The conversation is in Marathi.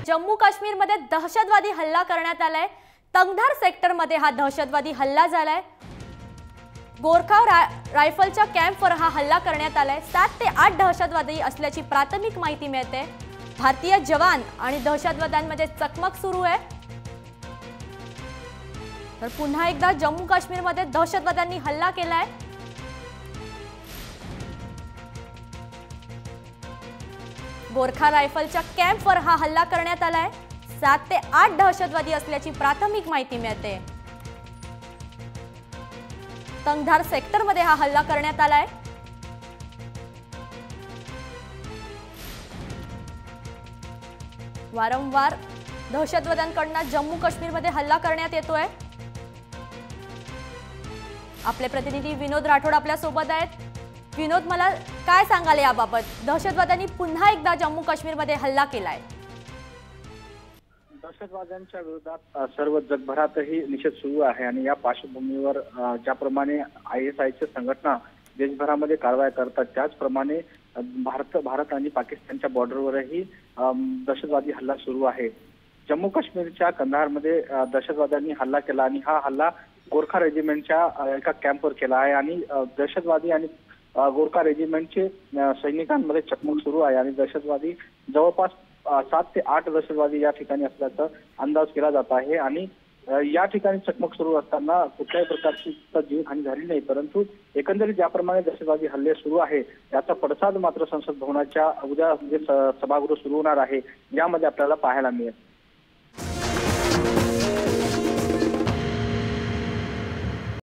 जम्मू काश्मीरमध्ये दहशतवादी हल्ला करण्यात आलाय। तंगधार सेक्टरमध्ये हा दहशतवादी हल्ला झालाय। गोरखा रायफलच्या कॅम्पवर हा हल्ला करण्यात आलाय। 7 ते 8 दहशतवादी असल्याची प्राथमिक माहिती मिळते। भारतीय जवान आणि दहशतवाद्यांमध्ये चकमक सुरू आहे। तर पुन्हा एकदा जम्मू काश्मीरमध्ये दहशतवाद्यांनी हल्ला केलाय। गोरखा रायफलच्या कॅम्पवर हा हल्ला करण्यात आलाय। 7 ते 8 दहशतवादी असल्याची प्राथमिक माहिती मिळते। तंगधार सेक्टरमध्ये हा हल्ला करण्यात आलाय। वारंवार दहशतवाद्यांकडून जम्मू काश्मीरमध्ये हल्ला करण्यात येतोय। आपले प्रतिनिधी विनोद राठोड आपल्या सोबत आहेत। विनोद, मला काय सांगाल याबाबत? दहशतवाद्यांनी पुन्हा एकदा जम्मू काश्मीरमध्ये हल्ला केलाय। दहशतवाद्यांच्या विरोधात सर्व जगभरातही निषेध सुरू आहे आणि या पार्श्वभूमीवर ज्याप्रमाणे ISIची संघटना देशभरामध्ये कारवाया करतात त्याचप्रमाणे भारत आणि पाकिस्तानच्या बॉर्डरवरही दहशतवादी हल्ला सुरू आहे। जम्मू काश्मीरच्या कंधारमध्ये दहशतवाद्यांनी हल्ला केला आणि हा हल्ला गोरखा रेजिमेंटच्या एका कॅम्पवर केला आहे आणि दहशतवादी आणि गोरखा रेजिमेंटचे सैनिकांमध्ये चकमक सुरू आहे आणि दहशतवादी जवळपास 7 ते 8 दहशतवादी या ठिकाणी असल्याचा अंदाज केला जात आहे आणि या ठिकाणी चकमक सुरू असताना कुठल्याही प्रकारची जीवहानी झाली नाही, परंतु एकंदरीत ज्याप्रमाणे दहशतवादी हल्ले सुरू आहे त्याचा पडसाद मात्र संसद भवनाच्या उद्या सभागृह सुरू होणार आहे यामध्ये आपल्याला पाहायला मिळेल।